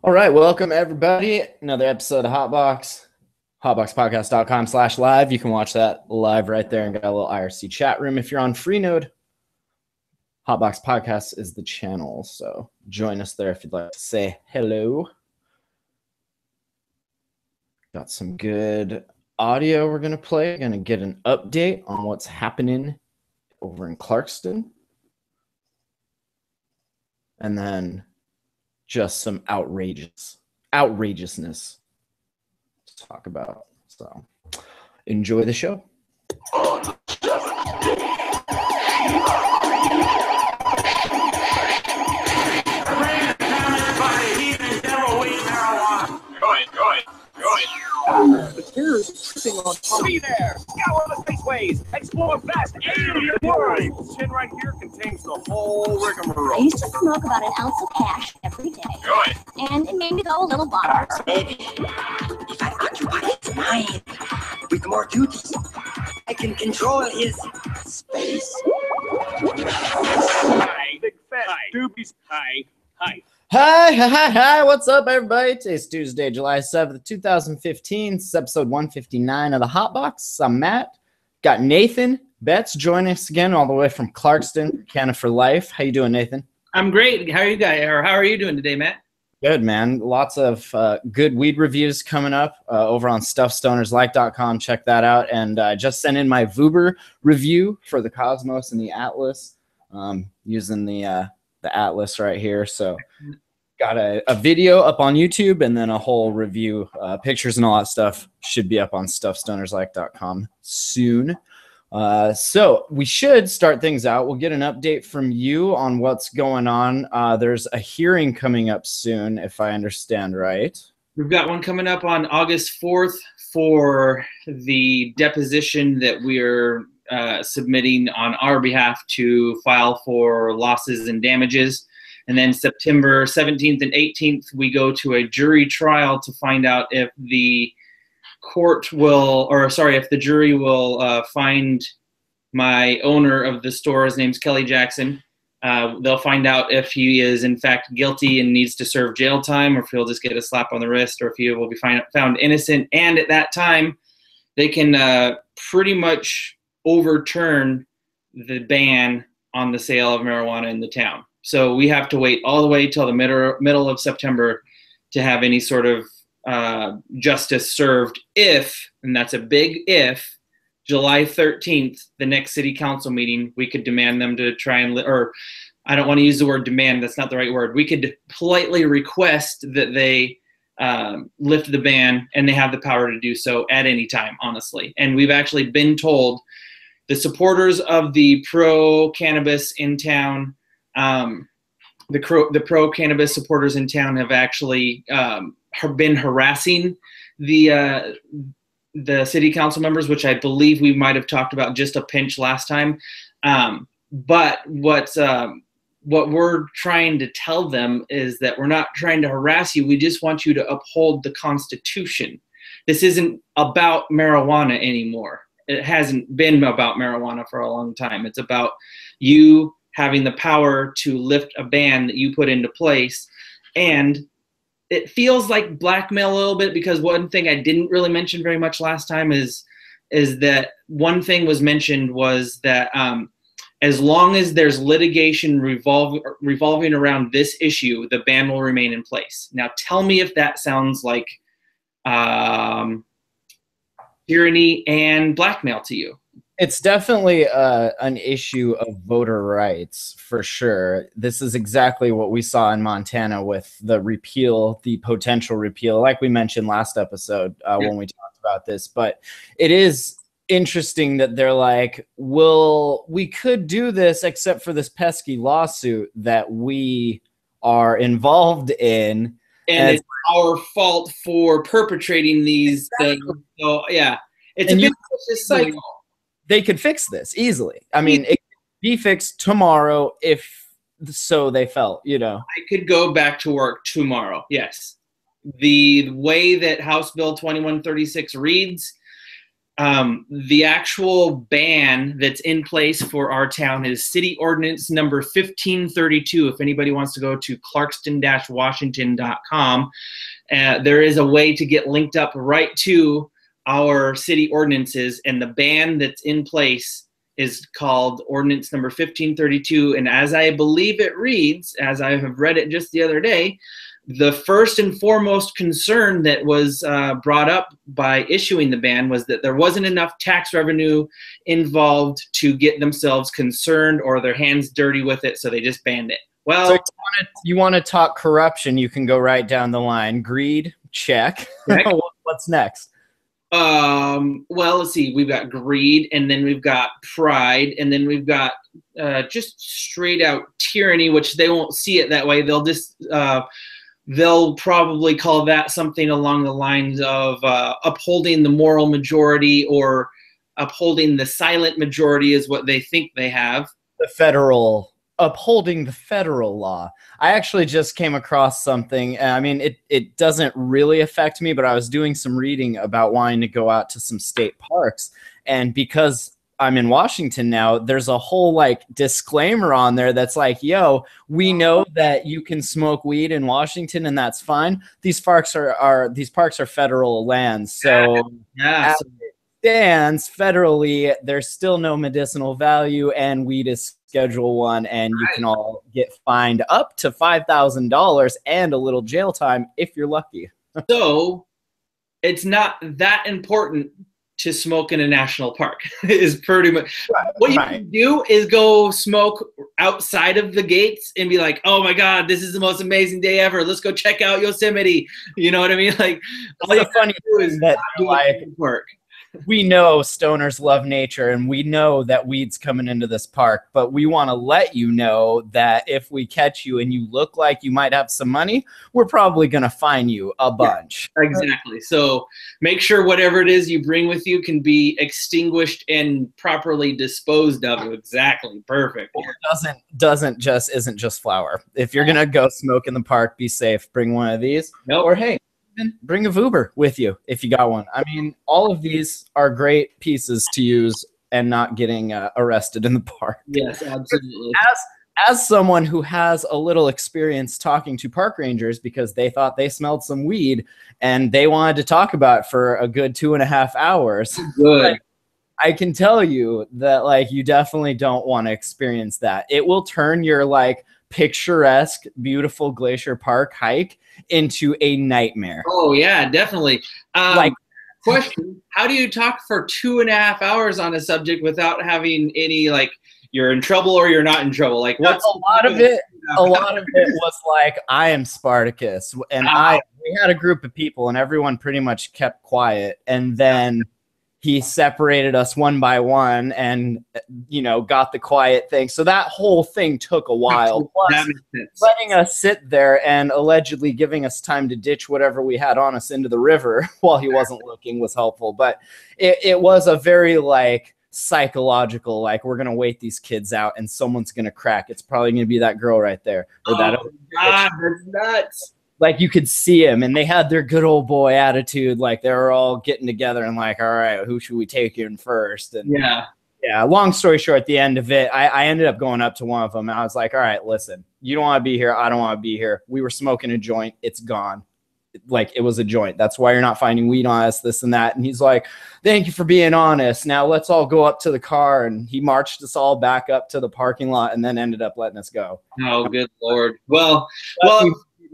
All right, welcome everybody. Another episode of Hotbox, hotboxpodcast.com/live. You can watch that live right there and got a little IRC chat room. If you're on Freenode, Hotbox Podcast is the channel, so join us there if you'd like to say hello. Got some good audio we're going to play. Going to get an update on what's happening over in Clarkston. And then just some outrageousness to talk about. So enjoy the show. The terror's tripping on top. Be there! Scour the spaceways! Explore vast alien worlds! Tin right here contains the whole rigmarole. I used to smoke about an ounce of hash every day. Good. And it made me go a little bonkers. Maybe if I occupy his mind with more duties, I can control his space. Hi, big fat doobies. Hi. Hi, what's up, everybody? Today's Tuesday, July 7th, 2015. This is episode 159 of the Hotbox. I'm Matt. Got Nathan Betts joining us again all the way from Clarkston, Canada for Life. How you doing, Nathan? I'm great. How are you guys? Or how are you doing today, Matt? Good, man. Lots of good weed reviews coming up over on stuffstonerslike.com. Check that out. And I just sent in my Vuber review for the Cosmos and the Atlas using the Atlas right here. So got a video up on YouTube and then a whole review, pictures and all that stuff should be up on stuffstonerslike.com soon. So we should start things out. We'll get an update from you on what's going on. There's a hearing coming up soon, if I understand right. We've got one coming up on August 4th for the deposition that we're submitting on our behalf to file for losses and damages. And then September 17th and 18th, we go to a jury trial to find out if the if the jury will find my owner of the store, his name's Kelly Jackson. They'll find out if he is in fact guilty and needs to serve jail time, or if he'll just get a slap on the wrist, or if he will be found innocent. And at that time, they can pretty much overturn the ban on the sale of marijuana in the town. So we have to wait all the way till the middle of September to have any sort of justice served if, and that's a big if, July 13th, the next city council meeting, we could demand them to try and, or I don't want to use the word demand, that's not the right word. We could politely request that they lift the ban, and they have the power to do so at any time, honestly. And we've actually been told, the supporters of the pro-cannabis in town, the pro-cannabis supporters in town have actually been harassing the city council members, which I believe we might have talked about just a pinch last time. But what we're trying to tell them is that we're not trying to harass you. We just want you to uphold the Constitution. This isn't about marijuana anymore. It hasn't been about marijuana for a long time. It's about you having the power to lift a ban that you put into place. And it feels like blackmail a little bit, because one thing I didn't really mention very much last time is that one thing was mentioned was that as long as there's litigation revolving around this issue, the ban will remain in place. Now tell me if that sounds like tyranny and blackmail to you. It's definitely an issue of voter rights, for sure. This is exactly what we saw in Montana with the potential repeal, like we mentioned last episode when we talked about this. But it is interesting that they're like, well, we could do this except for this pesky lawsuit that we are involved in. And it's our fault for perpetrating these things. So, yeah, it's a vicious cycle. They could fix this easily. I mean, it could be fixed tomorrow if so they felt, I could go back to work tomorrow, yes. The way that House Bill 2136 reads, The actual ban that's in place for our town is City Ordinance number 1532. If anybody wants to go to clarkston-washington.com, there is a way to get linked up right to our city ordinances, and the ban that's in place is called Ordinance number 1532. And as I believe it reads, as I have read it just the other day, the first and foremost concern that was brought up by issuing the ban was that there wasn't enough tax revenue involved to get themselves concerned or their hands dirty with it, so they just banned it. Well, so you want to talk corruption, you can go right down the line. Greed, check. What's next? Well, let's see. We've got greed, and then we've got pride, and then we've got just straight out tyranny, which they won't see it that way. They'll just they'll probably call that something along the lines of upholding the moral majority, or upholding the silent majority is what they think they have. Upholding the federal law. I actually just came across something. I mean, it doesn't really affect me, but I was doing some reading about wanting to go out to some state parks. And because I'm in Washington now, there's a whole like disclaimer on there that's like, yo, we know that you can smoke weed in Washington and that's fine. These parks are federal lands. So yeah. as it stands federally, there's still no medicinal value, and weed is Schedule 1, and you can all get fined up to $5,000 and a little jail time if you're lucky. So it's not that important to smoke in a national park. Is pretty much what you can do is go smoke outside of the gates and be like, oh my God, this is the most amazing day ever. Let's go check out Yosemite. You know what I mean? Like, all you funny do is that park. We know stoners love nature, and we know that weed's coming into this park, but we want to let you know that if we catch you and you look like you might have some money, we're probably going to fine you a bunch. Yeah, exactly. So make sure whatever it is you bring with you can be extinguished and properly disposed of. Exactly. Perfect. It isn't just flour. If you're going to go smoke in the park, be safe. Bring one of these. Nope. Or hey, bring a Vuber with you if you got one. I mean, all of these are great pieces to use and not getting arrested in the park. Yes, absolutely. As someone who has a little experience talking to park rangers because they thought they smelled some weed and they wanted to talk about it for a good 2.5 hours. Good. I can tell you that like you definitely don't want to experience that. It will turn your like picturesque, beautiful Glacier Park hike into a nightmare. Oh yeah, definitely. Question: how do you talk for 2.5 hours on a subject without having any like you're in trouble or you're not in trouble? Like what's a lot of it was like, I am Spartacus, and we had a group of people and everyone pretty much kept quiet, and then he separated us one by one and, you know, got the quiet thing. So that whole thing took a while. Plus, letting us sit there and allegedly giving us time to ditch whatever we had on us into the river while he wasn't looking was helpful. But it was a very, like, psychological, like, we're going to wait these kids out and someone's going to crack. It's probably going to be that girl right there. Or that God, that's nuts. Like, you could see him, and they had their good old boy attitude. Like, they were all getting together and like, all right, who should we take in first? And yeah. Long story short, at the end of it, I ended up going up to one of them, and I was like, all right, listen, you don't want to be here. I don't want to be here. We were smoking a joint. It's gone. Like, it was a joint. That's why you're not finding weed on us, this and that. And he's like, thank you for being honest. Now let's all go up to the car. And he marched us all back up to the parking lot and then ended up letting us go. Oh, good Lord. Well,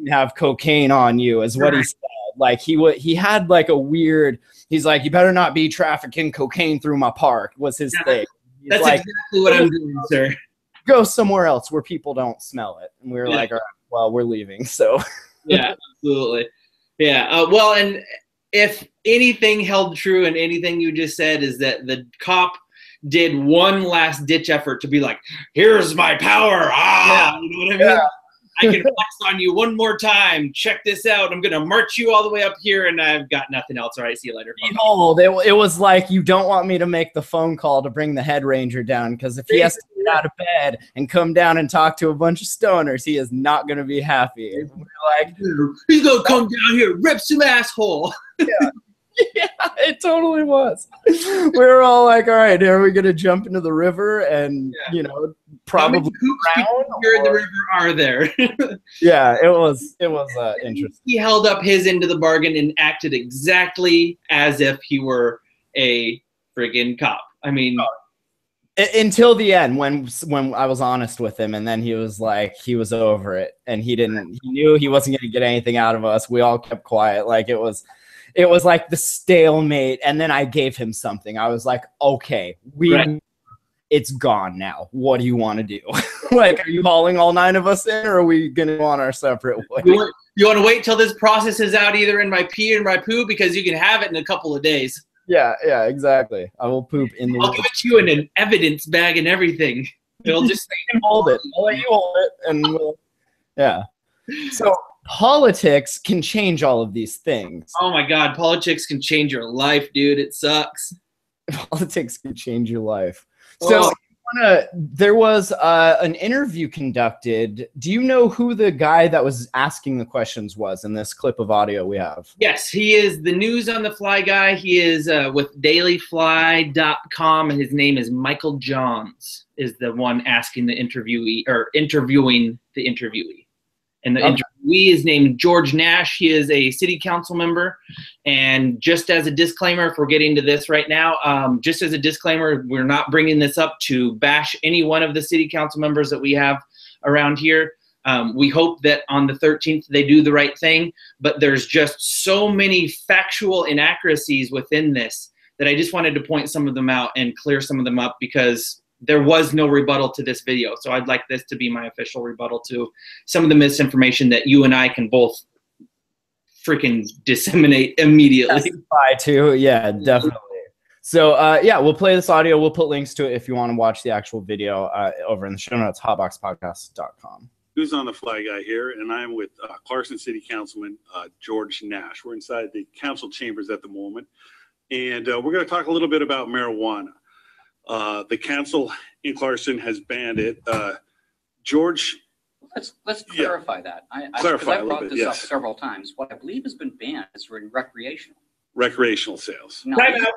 have cocaine on you is what he said. Like he had like a weird, he's like, you better not be trafficking cocaine through my park was his thing. That's like, exactly what I'm doing, sir. Go somewhere else where people don't smell it. And we were like, all right, well, we're leaving. So yeah, absolutely. Yeah. Well, and if anything held true and anything you just said is that the cop did one last ditch effort to be like, here's my power. You know what I mean? Yeah. I can flex on you one more time. Check this out. I'm going to march you all the way up here, and I've got nothing else. All right, see you later. Behold, it was like, you don't want me to make the phone call to bring the head ranger down, because if he has to get out of bed and come down and talk to a bunch of stoners, he is not going to be happy. We're like, he's going to come down here, rip some asshole. Yeah. Yeah, it totally was. We were all like, all right, are we going to jump into the river and, Yeah. How many Probably probably hoops drown? here in the Or- river are there. Yeah, it was interesting. He held up his end of the bargain and acted exactly as if he were a friggin' cop. I mean, Until the end, when I was honest with him, and then he was like, he was over it, and he knew he wasn't going to get anything out of us. We all kept quiet, like it was like the stalemate. And then I gave him something. I was like, okay, Right. It's gone now. What do you want to do? Like, are you hauling all 9 of us in, or are we going to go on our separate way? You want to wait till this process is out either in my pee or my poo, because you can have it in a couple of days. Yeah, exactly. I will poop in the. I'll give it to you in an evidence bag and everything. It'll just say, hold it. I'll let you hold it, and yeah. So politics can change all of these things. oh my God, politics can change your life, dude. It sucks. Politics can change your life. So there was an interview conducted. Do you know who the guy that was asking the questions was in this clip of audio we have? Yes, he is the news on the fly guy. He is with dailyfly.com, and his name is Michael Johns, is the one asking the interviewee, or interviewing the interviewee. And the interviewee is named George Nash. He is a city council member. And just as a disclaimer, if we're getting to this right now, just as a disclaimer, we're not bringing this up to bash any one of the city council members that we have around here. We hope that on the 13th they do the right thing, but there's just so many factual inaccuracies within this that I just wanted to point some of them out and clear some of them up, because there was no rebuttal to this video. So I'd like this to be my official rebuttal to some of the misinformation that you and I can both freaking disseminate immediately. Testify to, yeah, definitely. So yeah, we'll play this audio. We'll put links to it if you want to watch the actual video over in the show notes, hotboxpodcast.com. Who's on the fly guy here, and I'm with Clarkson City Councilman George Nash. We're inside the council chambers at the moment, and we're going to talk a little bit about marijuana. The council in Clarkson has banned it. George, let's clarify that. Clarify a I little brought bit, this yes. up several times. What I believe has been banned is for recreational. recreational sales. Now, Time these out.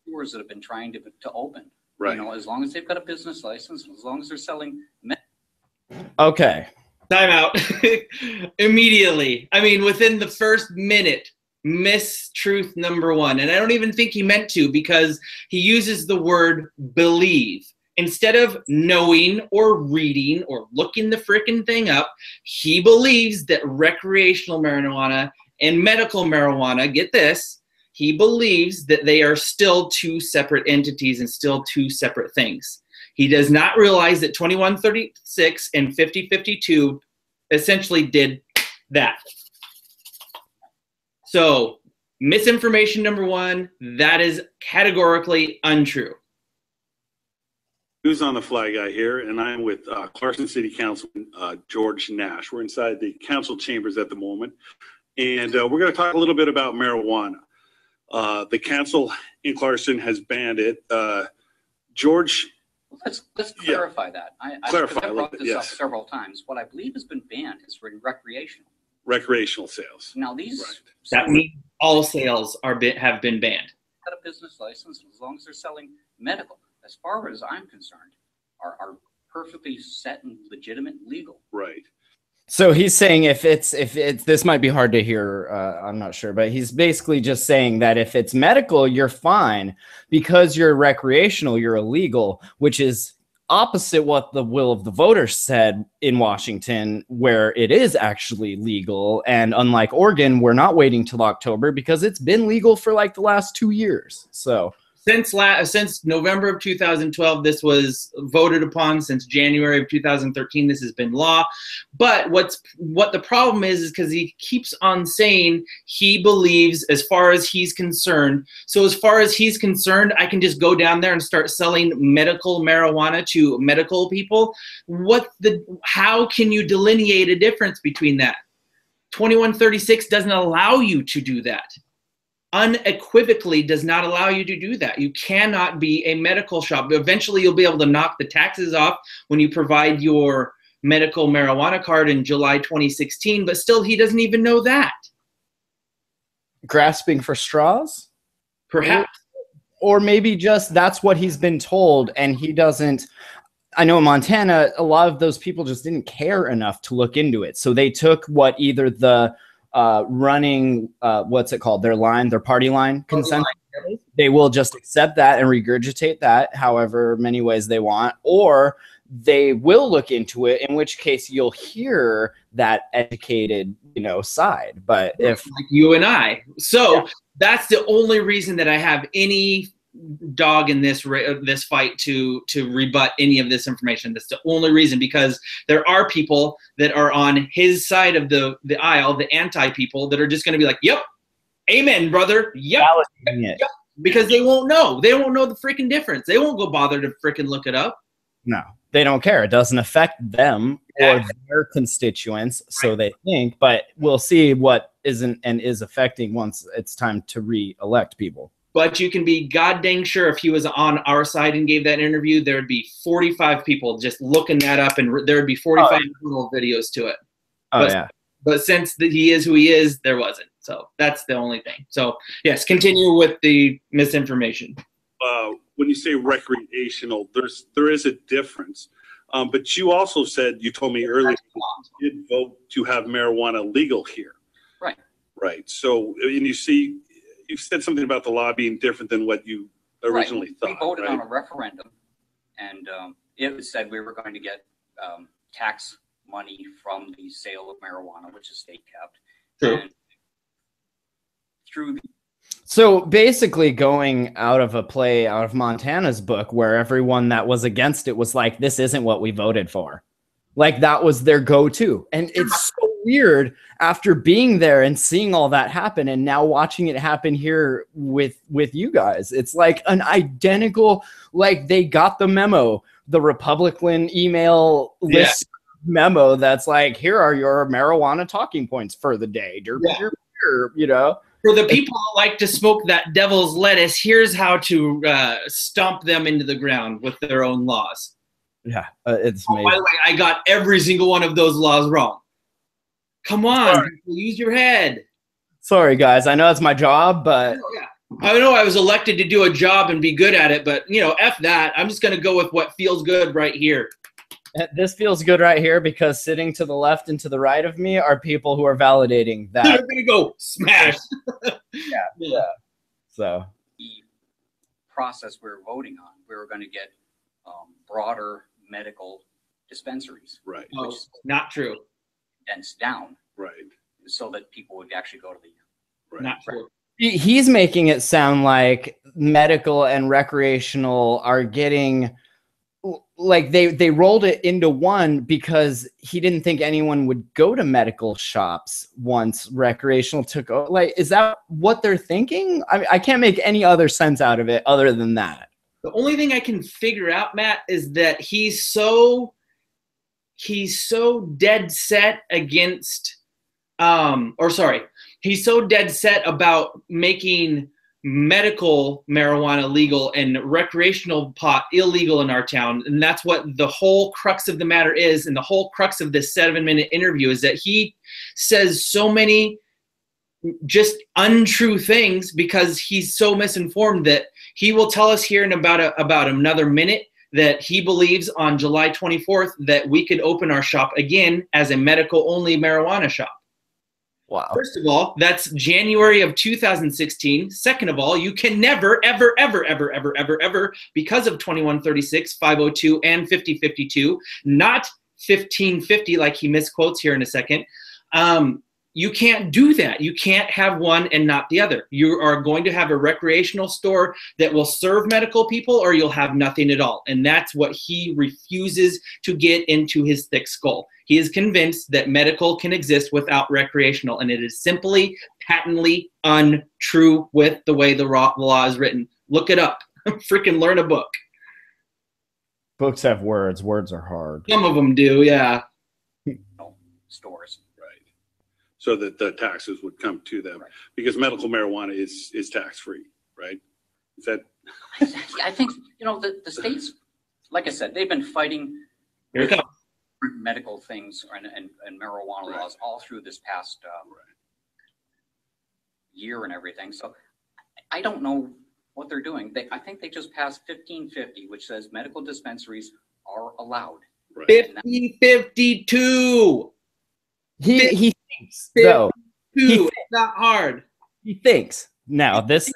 stores that have been trying to open, Right. you know, as long as they've got a business license, as long as they're selling. Okay. Time out. Immediately. I mean, within the first minute, mistruth number one. And I don't even think he meant to, because he uses the word believe. Instead of knowing or reading or looking the frickin' thing up, he believes that recreational marijuana and medical marijuana, get this, he believes that they are still two separate entities and still two separate things. He does not realize that 2136 and 5052 essentially did that. So, misinformation number one, that is categorically untrue. Who's on the fly guy here, and I'm with Clarkson City Councilman George Nash. We're inside the council chambers at the moment, and we're going to talk a little bit about marijuana. The council in Clarkson has banned it. George, Let's clarify that. Clarify I a little brought bit, this up yes. several times. What I believe has been banned is for recreational sales. Now these Right. That means all sales have been banned. got a business license, as long as they're selling medical, as far as I'm concerned, are perfectly set and legitimate, legal. Right. So he's saying if it's this might be hard to hear, I'm not sure, but he's basically just saying that if it's medical, you're fine. Because you're recreational, you're illegal, which is opposite what the will of the voters said in Washington, where it is actually legal. And unlike Oregon, we're not waiting till October because it's been legal for like the last 2 years. So Since November of 2012, this was voted upon. Since January of 2013, this has been law. But what the problem is because he keeps on saying he believes, as far as he's concerned. So as far as he's concerned, I can just go down there and start selling medical marijuana to medical people. How can you delineate a difference between that? 2136 doesn't allow you to do that. Unequivocally does not allow you to do that. You cannot be a medical shop. Eventually, you'll be able to knock the taxes off when you provide your medical marijuana card in July 2016, but still, he doesn't even know that. grasping for straws? Perhaps. Or maybe just that's what he's been told, and he doesn't. I know in Montana, a lot of those people just didn't care enough to look into it. So they took what either the running, what's it called? Their party line consensus. They will just accept that and regurgitate that however many ways they want, or they will look into it, in which case you'll hear that educated, side. But if like you and I, so that's the only reason that I have any dog in this fight to rebut any of this information. That's the only reason, because there are people that are on his side of the aisle, the anti people, that are just going to be like, yep, amen, brother, yep, yep, because they won't know. They won't know the freaking difference. They won't go bother to freaking look it up. No, they don't care. It doesn't affect them or their constituents, so they think. But we'll see what isn't and is affecting once it's time to re-elect people. But you can be goddamn sure if he was on our side and gave that interview, there would be 45 people just looking that up, and there would be 45 little videos to it. But since he is who he is, there wasn't. So that's the only thing. So yes, continue with the misinformation. When you say recreational, there is a difference. But you also said, you told me earlier, you did vote to have marijuana legal here. Right. Right. So, and you see, you said something about the law being different than what you originally thought. We voted on a referendum, and it said we were going to get tax money from the sale of marijuana, which is state kept. True. And through so basically going out of Montana's book, where everyone that was against it was like, this isn't what we voted for. Like that was their go-to. And it's so weird after being there and seeing all that happen and now watching it happen here with you guys. It's like an identical, like they got the memo, the Republican email list memo that's like, here are your marijuana talking points for the day. For the people who like to smoke that devil's lettuce, here's how to stomp them into the ground with their own laws. Yeah, it's amazing. By the way, I got every single one of those laws wrong. Come on, use your head. Sorry, guys. I know it's my job, but I know I was elected to do a job and be good at it, but F that. I'm just gonna go with what feels good right here. This feels good right here because sitting to the left and to the right of me are people who are validating that. They're gonna go smash. Yeah. So the process we were voting on, we were going to get broader medical dispensaries. Right. Oh, not true. Condensed down. Right. So that people would actually go to the. Right. Not true. He's making it sound like medical and recreational are getting, like they rolled it into one because he didn't think anyone would go to medical shops once recreational took over. Like, is that what they're thinking? I can't make any other sense out of it other than that. The only thing I can figure out, Matt, is that he's so dead set against, he's so dead set about making medical marijuana legal and recreational pot illegal in our town. And that's what the whole crux of the matter is. And the whole crux of this 7-minute interview is that he says so many just untrue things because he's so misinformed that he will tell us here in about another minute that he believes on July 24th that we could open our shop again as a medical only marijuana shop. Wow. First of all, that's January of 2016. Second of all, you can never, ever, ever, ever, ever, ever, ever, because of 2136, 502, and 5052, not 1550 like he misquotes here in a second. You can't do that. You can't have one and not the other. You are going to have a recreational store that will serve medical people, or you'll have nothing at all. And that's what he refuses to get into his thick skull. He is convinced that medical can exist without recreational, and it is simply patently untrue with the way the law is written. Look it up. Freaking learn a book. Books have words. Words are hard. Some of them do, yeah. Stores. So that the taxes would come to them, because medical marijuana is tax free, right? Is that? I think the states, like I said, they've been fighting medical things and marijuana laws all through this past year and everything. So I don't know what they're doing. I think they just passed 1550, which says medical dispensaries are allowed. Right. 1552. He thinks though. It's not hard. He thinks. Now this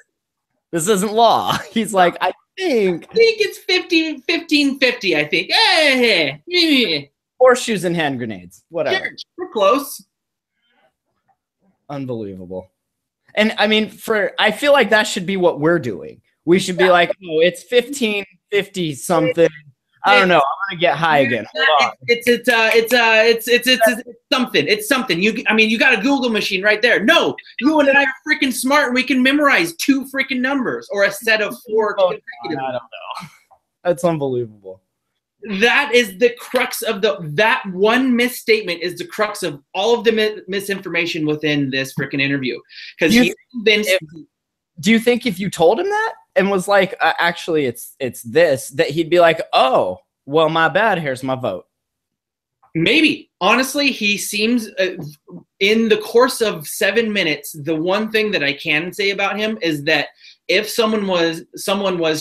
isn't law. He's like, I think it's 1550, I think. Hey. Horseshoes and hand grenades. Whatever. Sure, we're close. Unbelievable. And I mean, I feel like that should be what we're doing. We should be like, oh, it's 1550 something. I don't know. I'm gonna get high again. It's something. It's something. You got a Google machine right there. No, you and I are freaking smart, and we can memorize 2 freaking numbers or a set of 4 consecutive. I don't know. That's unbelievable. That is the crux of that one misstatement is the crux of all of the misinformation within this freaking interview. Because he's convinced. Do you think if you told him that and was like, actually, it's this, that he'd be like, oh, well, my bad. Here's my vote. Maybe. Honestly, he seems in the course of 7 minutes, the one thing that I can say about him is that if someone was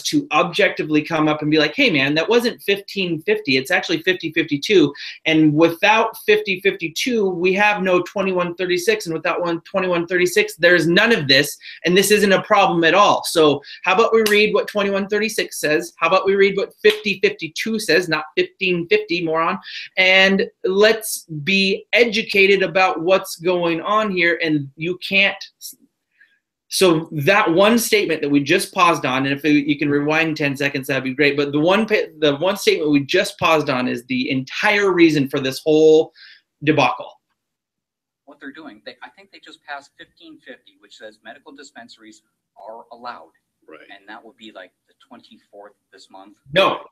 to objectively come up and be like, hey, man, that wasn't 1550. It's actually 5052. And without 5052, we have no 2136. And without 2136, there's none of this. And this isn't a problem at all. So how about we read what 2136 says? How about we read what 5052 says, not 1550, moron? And let's be educated about what's going on here. And you can't. So that one statement that we just paused on, and if you can rewind 10 seconds, that'd be great. But the one statement we just paused on is the entire reason for this whole debacle. What they're doing, I think they just passed 1550, which says medical dispensaries are allowed. Right. And that would be like the 24th this month. No.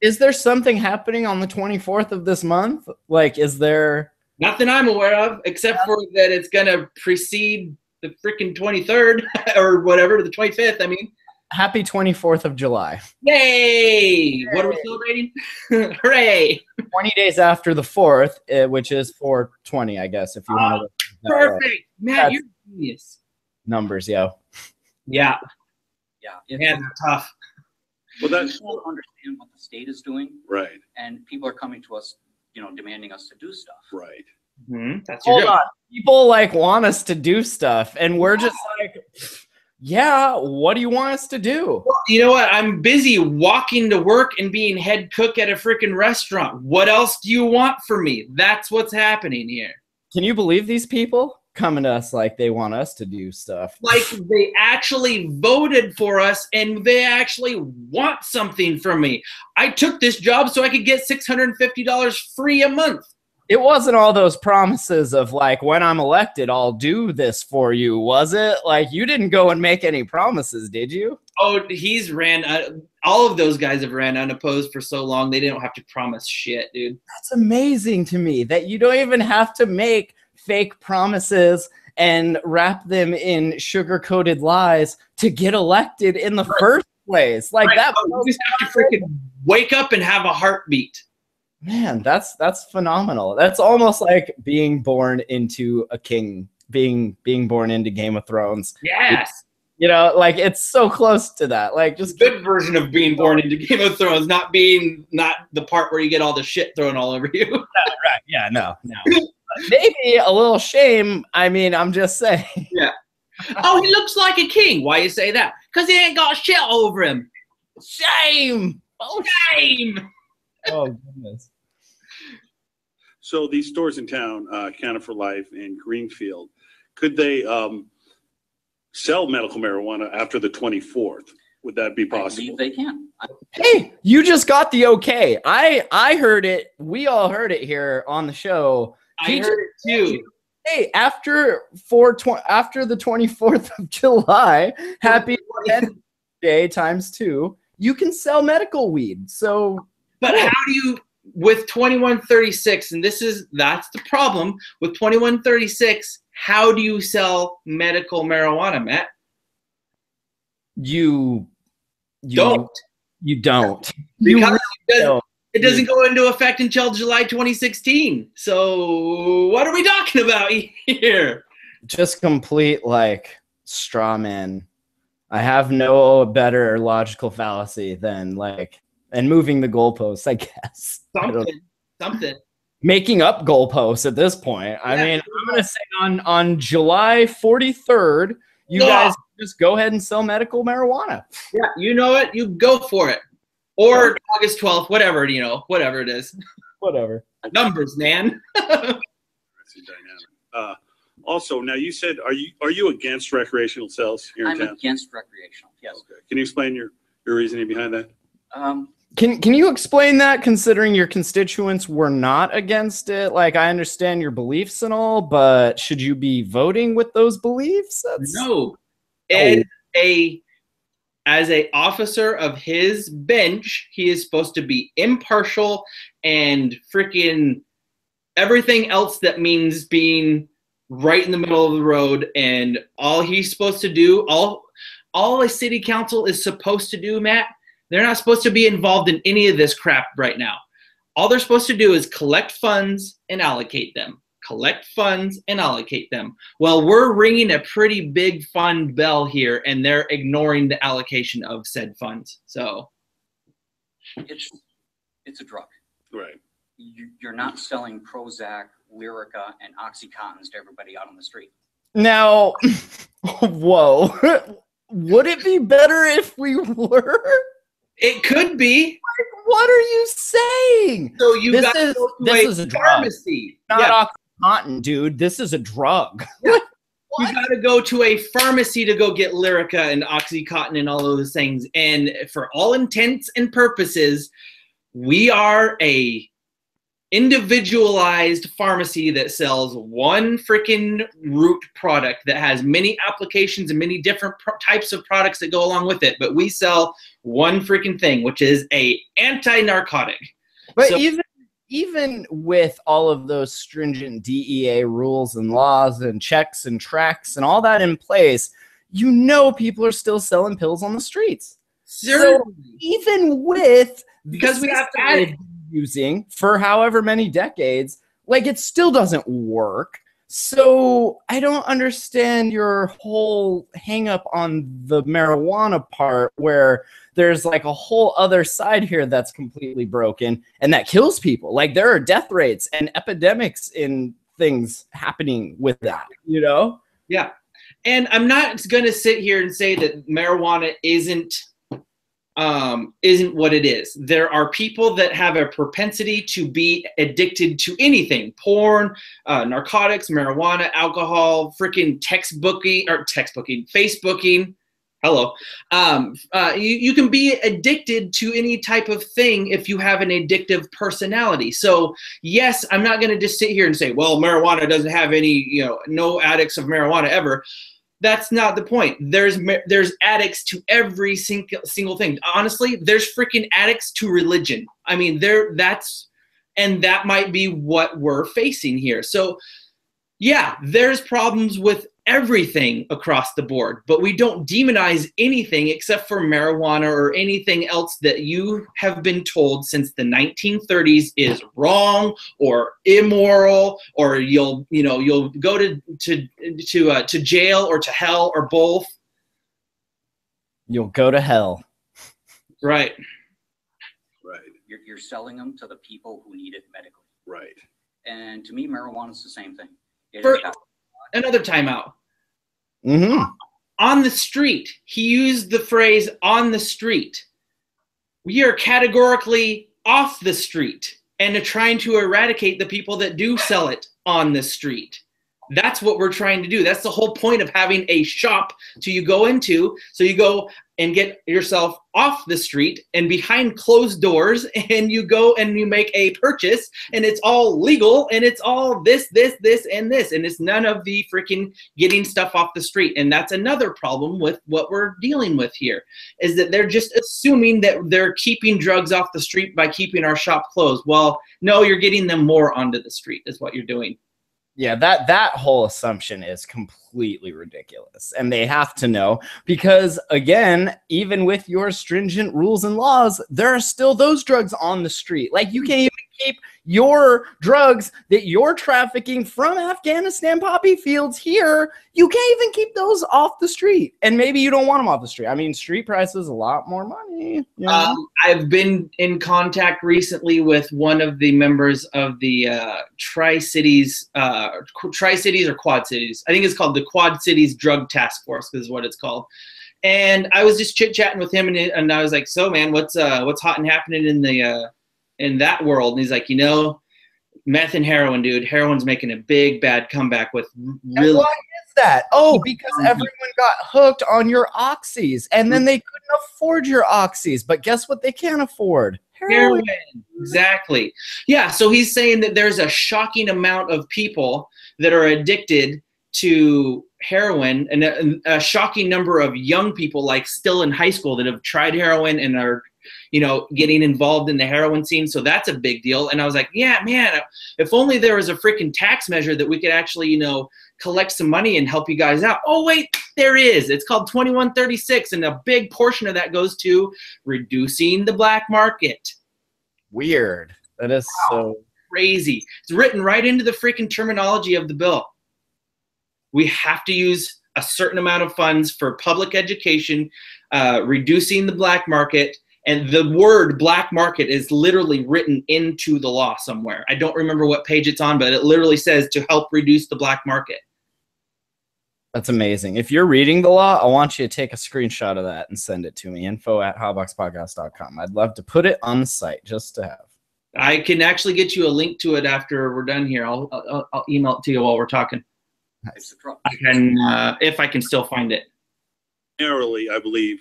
Is there something happening on the 24th of this month? Like, is there... Nothing I'm aware of, except for that it's going to precede the freaking 23rd or whatever, the 25th, I mean. Happy 24th of July. Yay! What are we celebrating? Hooray! 20 days after the 4th, which is 420, I guess, if you want to look at that perfect. way. Matt, you're a genius. Numbers, yo. Yeah. Yeah. Hands are tough. Well, that's people understand what the state is doing. right. And people are coming to us, demanding us to do stuff. Right. Mm-hmm. That's your Hold job. on. People like want us to do stuff, and we're just like, yeah, what do you want us to do? Well, you know what? I'm busy walking to work and being head cook at a freaking restaurant. What else do you want from me? That's what's happening here. Can you believe these people coming to us like they want us to do stuff? Like they actually voted for us and they actually want something from me. I took this job so I could get $650 free a month. It wasn't all those promises of like, when I'm elected, I'll do this for you, was it? Like, you didn't go and make any promises, did you? Oh, he's ran. All of those guys have ran unopposed for so long, they didn't have to promise shit, dude. That's amazing to me that you don't even have to make fake promises and wrap them in sugar-coated lies to get elected in the first place. Like that. You just have to freaking wake up and have a heartbeat. Man, that's phenomenal. That's almost like being born into a king, being born into Game of Thrones. Yes. Like it's so close to that. Like just good version of being born into Game of Thrones, not the part where you get all the shit thrown all over you. Right. Yeah, no. Maybe a little shame. I mean, I'm just saying. Yeah. Oh, he looks like a king. Why you say that? Because he ain't got shit over him. Shame. Oh, shame. Oh, goodness. So these stores in town, Canada for Life and Greenfield, could they sell medical marijuana after the 24th? Would that be possible? I believe they can. Hey, you just got the okay. I heard it. We all heard it here on the show. I heard it too. Hey, after the 24th of July, happy day times 2, you can sell medical weed. So, but how do you with 2136? And that's the problem with 2136. How do you sell medical marijuana, Matt? You don't. You don't. Because it doesn't go into effect until July 2016. So what are we talking about here? just complete like straw man. I have no better logical fallacy than like and moving the goalposts, I guess. Something. Making up goalposts at this point. I mean, I'm gonna say on July 43rd, you guys just go ahead and sell medical marijuana. Yeah, you know it. You go for it. Or August 12th, whatever, whatever it is. Whatever. Numbers, man. Also, now you said, are you against recreational sales here in I'm town? against recreational, yes. Okay. Can you explain your reasoning behind that? Can you explain that, considering your constituents were not against it? Like, I understand your beliefs and all, but should you be voting with those beliefs? No. As a officer of his bench, he is supposed to be impartial and freaking everything else that means being right in the middle of the road. And all he's supposed to do, all a city council is supposed to do, Matt, they're not supposed to be involved in any of this crap right now. All they're supposed to do is collect funds and allocate them. Collect funds and allocate them. Well, we're ringing a pretty big fund bell here, and they're ignoring the allocation of said funds. So it's a drug. Right. You're not selling Prozac, Lyrica, and Oxycontins to everybody out on the street. Now, whoa. Would it be better if we were? It could be. What are you saying? So this is a pharmacy. Drug. Not Oxycontin, dude. This is a drug. Yeah. You got to go to a pharmacy to go get Lyrica and Oxycontin and all those things. And for all intents and purposes, we are a individualized pharmacy that sells one freaking root product that has many applications and many different types of products that go along with it. But we sell one freaking thing, which is a anti-narcotic. But so, even with all of those stringent DEA rules and laws and checks and tracks and all that in place, you know people are still selling pills on the streets. Certainly. So even with because we have to using for however many decades, like it still doesn't work. So I don't understand your whole hang up on the marijuana part where there's like a whole other side here that's completely broken and that kills people. Like there are death rates and epidemics in things happening with that, you know? Yeah. And I'm not going to sit here and say that marijuana isn't what it is. There are people that have a propensity to be addicted to anything: porn, narcotics, marijuana, alcohol, freaking Facebooking. Hello. You can be addicted to any type of thing if you have an addictive personality. So yes, I'm not going to just sit here and say, well, marijuana doesn't have any, no addicts of marijuana ever. That's not the point. There's addicts to every single thing. Honestly, there's freaking addicts to religion. I mean, that might be what we're facing here. So yeah, there's problems with everything across the board, but we don't demonize anything except for marijuana or anything else that you have been told since the 1930s is wrong or immoral, or you'll go to jail or to hell or both. You'll go to hell. Right. Right. You're selling them to the people who need it medically. Right. And to me, marijuana is the same thing. Another timeout. Mm-hmm. On the street. He used the phrase on the street. We are categorically off the street and are trying to eradicate the people that do sell it on the street. That's what we're trying to do. That's the whole point of having a shop you go into. So you go and get yourself off the street and behind closed doors, and you go and you make a purchase, and it's all legal, and it's all this, and this, and it's none of the freaking getting stuff off the street. And that's another problem with what we're dealing with here, is that they're just assuming that they're keeping drugs off the street by keeping our shop closed. Well, no, you're getting them more onto the street is what you're doing. Yeah, that whole assumption is completely ridiculous. And they have to know, because again, even with your stringent rules and laws, there are still those drugs on the street. Like you can't even keep your drugs that you're trafficking from Afghanistan poppy fields here. You can't even keep those off the street. And maybe you don't want them off the street. I mean, street prices a lot more money. You know? I've been in contact recently with one of the members of the Tri-Cities or Quad Cities. I think it's called the Quad Cities Drug Task Force is what it's called. And I was just chit-chatting with him, and I was like, so, man, what's hot and happening in that world? And he's like, you know, meth and heroin, dude. Heroin's making a big, bad comeback with really. And why is that? Oh, because everyone got hooked on your oxys, and then they couldn't afford your oxys. But guess what they can't afford? Heroin. Exactly. Yeah, so he's saying that there's a shocking amount of people that are addicted to heroin, and a shocking number of young people, like still in high school, that have tried heroin and are, you know, getting involved in the heroin scene. So that's a big deal. And I was like, yeah, man, if only there was a freaking tax measure that we could actually, you know, collect some money and help you guys out. Oh, wait, there is. It's called 2136, and a big portion of that goes to reducing the black market. Weird. That is so crazy. It's written right into the freaking terminology of the bill. We have to use a certain amount of funds for public education, reducing the black market, and the word black market is literally written into the law somewhere. I don't remember what page it's on, but it literally says to help reduce the black market. That's amazing. If you're reading the law, I want you to take a screenshot of that and send it to me, info@hotboxpodcast.com. I'd love to put it on the site just to have. I can actually get you a link to it after we're done here. I'll email it to you while we're talking. I can, if I can still find it. Narrowly, I believe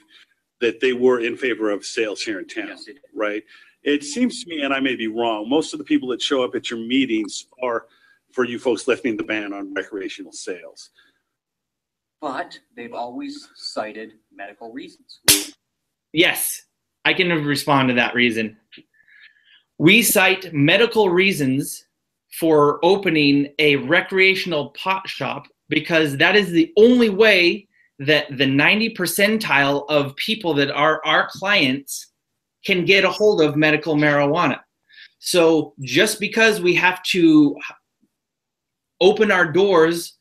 that they were in favor of sales here in town, Yes, right? It seems to me, and I may be wrong, most of the people that show up at your meetings are for you folks lifting the ban on recreational sales. But they've always cited medical reasons. Yes, I can respond to that reason. We cite medical reasons for opening a recreational pot shop because that is the only way that the 90 percentile of people that are our clients can get a hold of medical marijuana. So just because we have to open our doors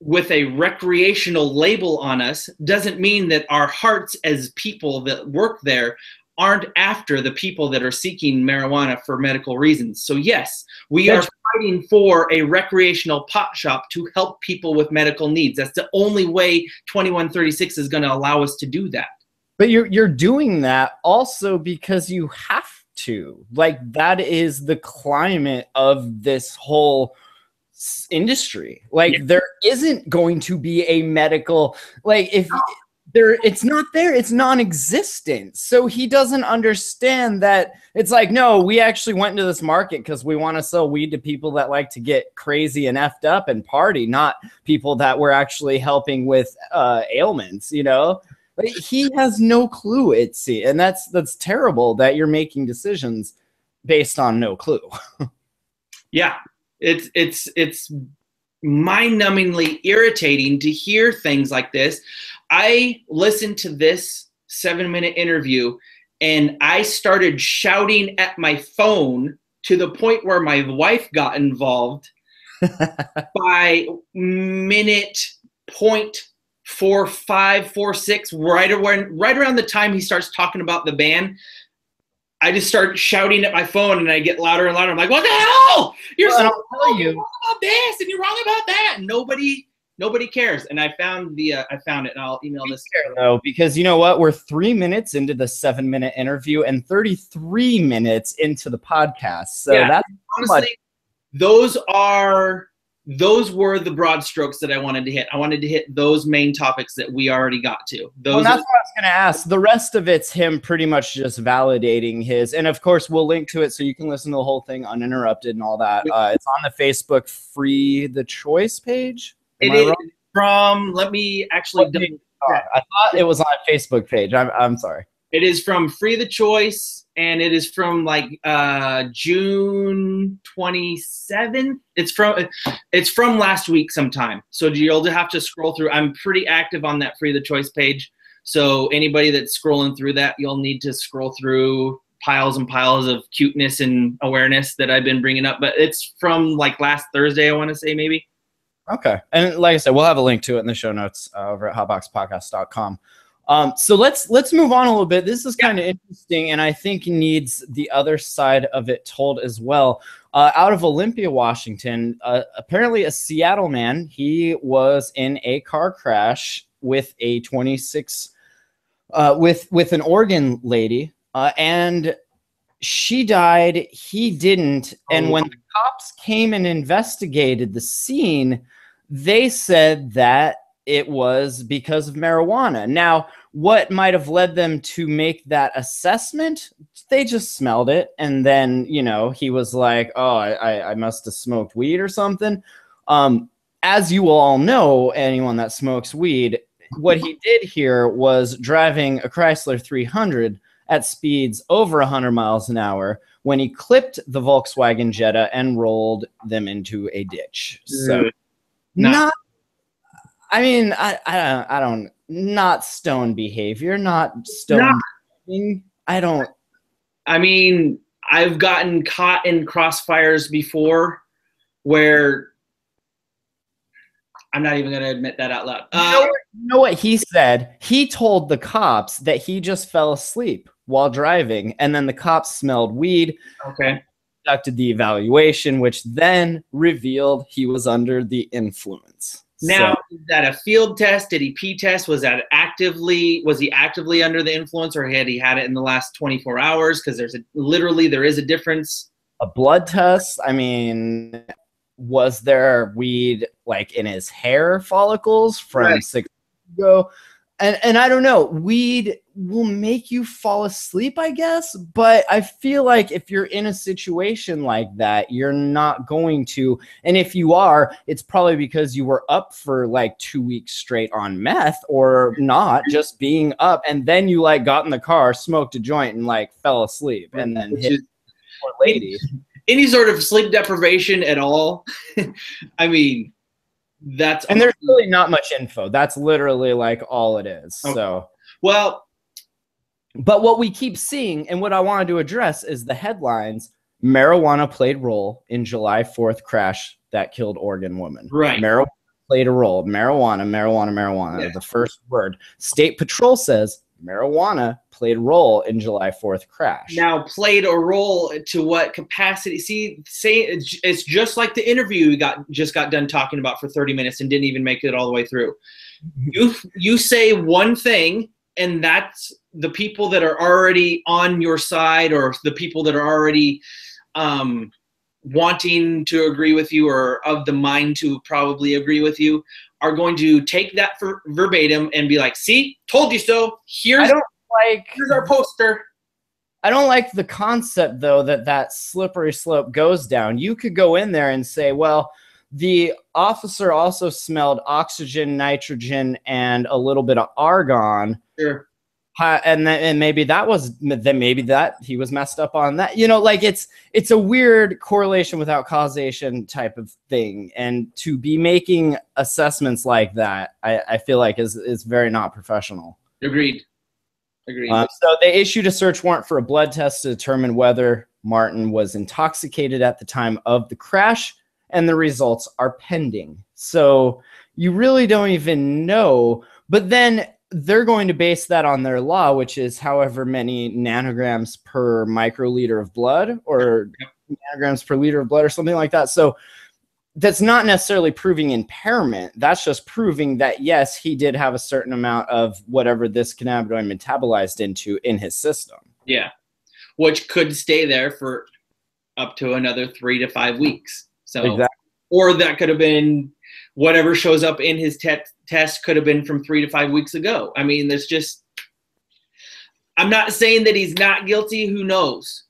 with a recreational label on us doesn't mean that our hearts as people that work there aren't after the people that are seeking marijuana for medical reasons. So yes, we are fighting for a recreational pot shop to help people with medical needs. That's the only way 2136 is going to allow us to do that. But you're doing that also because you have to. Like, that is the climate of this whole industry. Like, there isn't going to be a medical, like, if there, it's not there, it's non-existent. So he doesn't understand that it's like, no, we actually went into this market because we want to sell weed to people that like to get crazy and effed up and party, not people that we're actually helping with ailments, you know? Like, he has no clue, and that's terrible that you're making decisions based on no clue. Yeah, it's mind-numbingly irritating to hear things like this. I listened to this 7-minute interview and I started shouting at my phone to the point where my wife got involved by minute 0.4546, right around the time he starts talking about the ban. I just start shouting at my phone and I get louder and louder. I'm like, what the hell? You're so wrong about this and you're wrong about that. And nobody cares. And I found it and I'll email this. Though, because you know what? We're 3 minutes into the 7-minute interview and 33 minutes into the podcast. So yeah, that's honestly, those were the broad strokes that I wanted to hit. I wanted to hit those main topics that we already got to. Well, that's what I was going to ask. The rest of it's him pretty much just validating his, and of course we'll link to it so you can listen to the whole thing uninterrupted and all that. It's on the Facebook Free the Choice page. It is from, let me actually double check. I thought it was on a Facebook page. I'm sorry. It is from Free the Choice, and it is from like June 27th. It's from last week sometime. So you'll have to scroll through. I'm pretty active on that Free the Choice page. So anybody that's scrolling through that, you'll need to scroll through piles and piles of cuteness and awareness that I've been bringing up, but it's from like last Thursday, I want to say maybe. Okay. And like I said, we'll have a link to it in the show notes over at hotboxpodcast.com. So let's move on a little bit. This is kind of interesting, and I think needs the other side of it told as well. Out of Olympia, Washington, apparently a Seattle man, he was in a car crash with a 26 with an Oregon lady, and she died. He didn't. And when the cops came and investigated the scene, they said that it was because of marijuana. Now, what might have led them to make that assessment? They just smelled it. And then, you know, he was like, oh, I must have smoked weed or something. As you all know, anyone that smokes weed, what he did here was driving a Chrysler 300 at speeds over 100 miles an hour when he clipped the Volkswagen Jetta and rolled them into a ditch. So not stone behavior, not stone. I mean, I've gotten caught in crossfires before where I'm not even going to admit that out loud. You know what he said? He told the cops that he just fell asleep while driving, and then the cops smelled weed. Okay. Conducted the evaluation, which then revealed he was under the influence. Now, is that a field test? Did he pee test? Was he actively under the influence, or had he had it in the last 24 hours? Because there is a difference. A blood test. I mean, was there weed like in his hair follicles from 6 years ago? And I don't know, weed will make you fall asleep, I guess. But I feel like if you're in a situation like that, you're not going to. And if you are, it's probably because you were up for like 2 weeks straight on meth, or not, just being up. And then you like got in the car, smoked a joint, and like fell asleep, and then hit the poor lady. Any sort of sleep deprivation at all. I mean, that's, and there's really not much info. That's literally like all it is. Okay. So, well, but what we keep seeing, and what I wanted to address, is the headlines: marijuana played role in July 4th crash that killed Oregon woman. Right. Marijuana played a role. Marijuana. Yeah. The first word. State Patrol says marijuana played a role in July 4th crash. Now, played a role to what capacity? See, say it's just like the interview we just got done talking about for 30 minutes and didn't even make it all the way through. You say one thing, and that's the people that are already on your side, or the people that are already wanting to agree with you, or of the mind to probably agree with you, are going to take that for verbatim and be like, see, told you so. Here's our poster. I don't like the concept, though, that slippery slope goes down. You could go in there and say, well, the officer also smelled oxygen, nitrogen, and a little bit of argon. Sure. And maybe that he was messed up on that. You know, like it's a weird correlation without causation type of thing. And to be making assessments like that, I feel like is very not professional. Agreed. So they issued a search warrant for a blood test to determine whether Martin was intoxicated at the time of the crash, and the results are pending. So you really don't even know. But then they're going to base that on their law, which is however many nanograms per microliter of blood, or nanograms per liter of blood, or something like that. So that's not necessarily proving impairment. That's just proving that, yes, he did have a certain amount of whatever this cannabinoid metabolized into in his system. Yeah. Which could stay there for up to another 3 to 5 weeks. So, exactly. Or that could have been whatever shows up in his test could have been from 3 to 5 weeks ago. I mean, there's just, I'm not saying that he's not guilty. Who knows?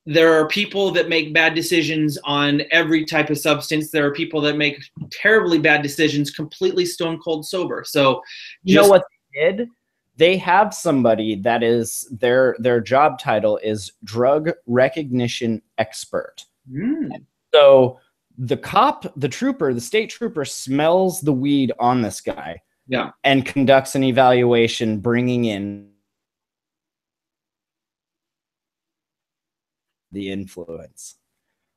There are people that make bad decisions on every type of substance. There are people that make terribly bad decisions completely stone cold sober. So you know what they did? They have somebody that is their job title is drug recognition expert. So the state trooper smells the weed on this guy, and conducts an evaluation, bringing in the influence.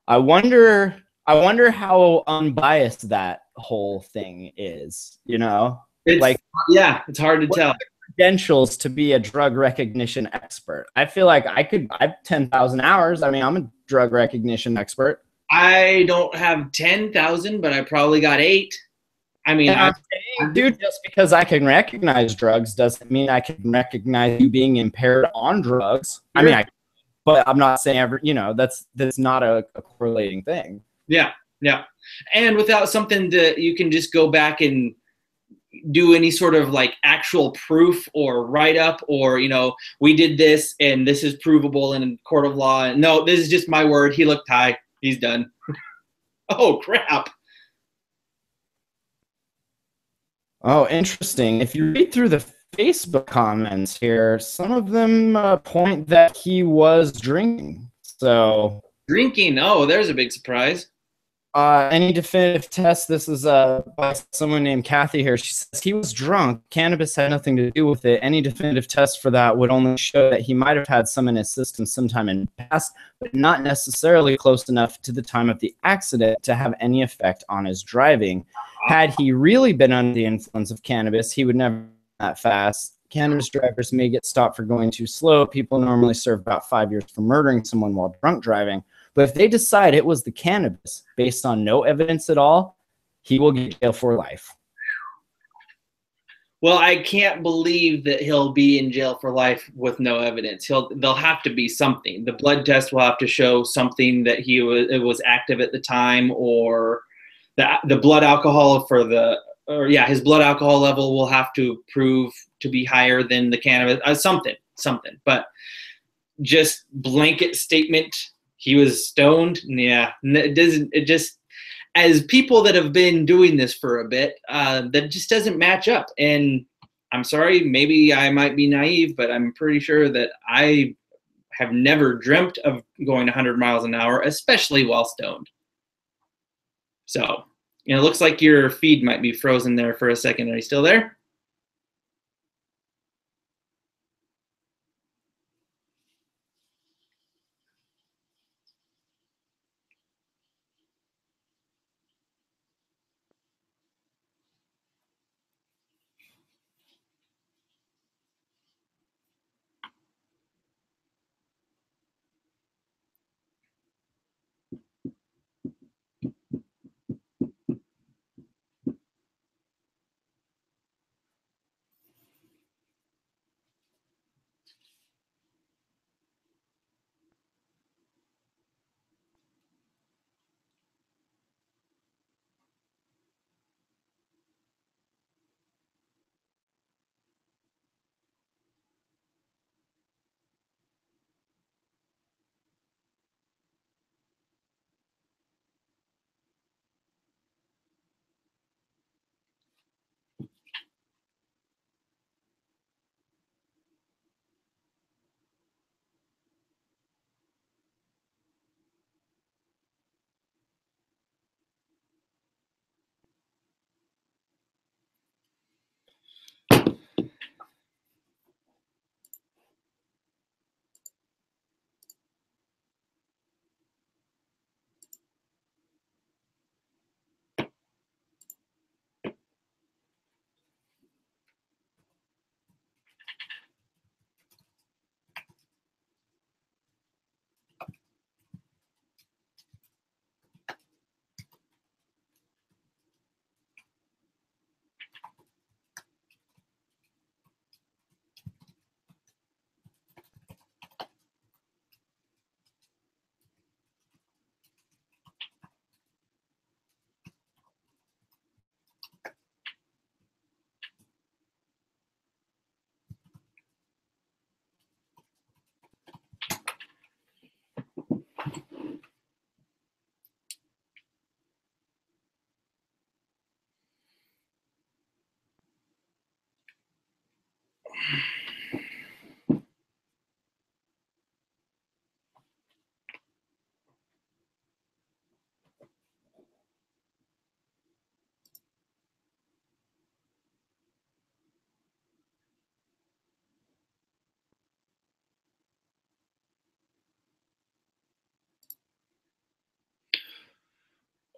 I wonder how unbiased that whole thing is, you know? It's Like, yeah, it's hard to tell. credentials to be a drug recognition expert. I feel like I've 10,000 hours. I mean, I'm a drug recognition expert. I don't have 10,000, but I probably got 8. I mean, And I'm saying, dude, just because I can recognize drugs doesn't mean I can recognize you being impaired on drugs. I mean, but I'm not saying that's not a correlating thing. yeah, yeah. And without something that you can just go back and do any sort of like actual proof or write up, or we did this and this is provable in a court of law. No, this is just my word. He looked high. He's done. Oh crap. Oh, interesting. If you read through the Facebook comments here, some of them point that he was drinking. So, Drinking. Oh, there's a big surprise. any definitive test? This is by someone named Kathy here. She says he was drunk. Cannabis had nothing to do with it. Any definitive test for that would only show that he might have had some in his system sometime in the past, but not necessarily close enough to the time of the accident to have any effect on his driving. Had he really been under the influence of cannabis, he would never be that fast. Cannabis drivers may get stopped for going too slow. People normally serve about 5 years for murdering someone while drunk driving. But if they decide it was the cannabis based on no evidence at all, he will get jail for life. Well, I can't believe that he'll be in jail for life with no evidence. There'll have to be something. The blood test will have to show something that it was active at the time, or the blood alcohol his blood alcohol level will have to prove to be higher than the cannabis. Something. But just blanket statement, he was stoned. Yeah, it just, as people that have been doing this for a bit, that just doesn't match up. And I'm sorry, maybe I might be naive, but I'm pretty sure that I have never dreamt of going 100 miles an hour, especially while stoned. So, it looks like your feed might be frozen there for a second. Are you still there?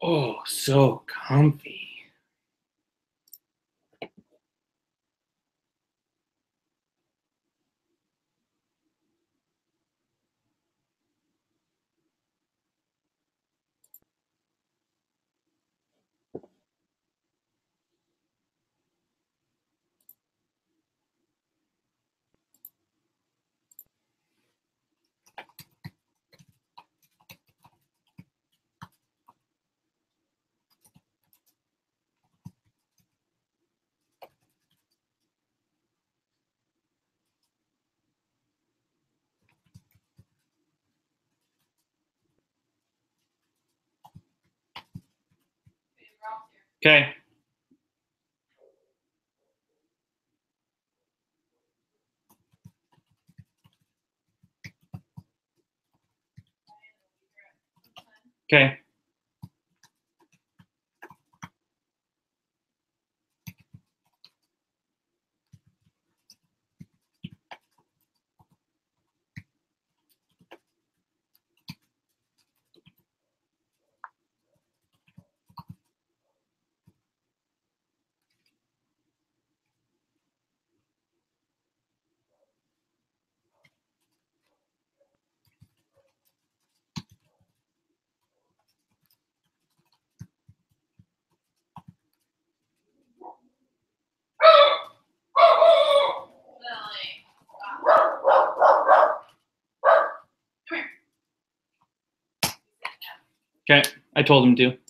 Oh, so comfy. Okay. Okay. Okay. I told him to.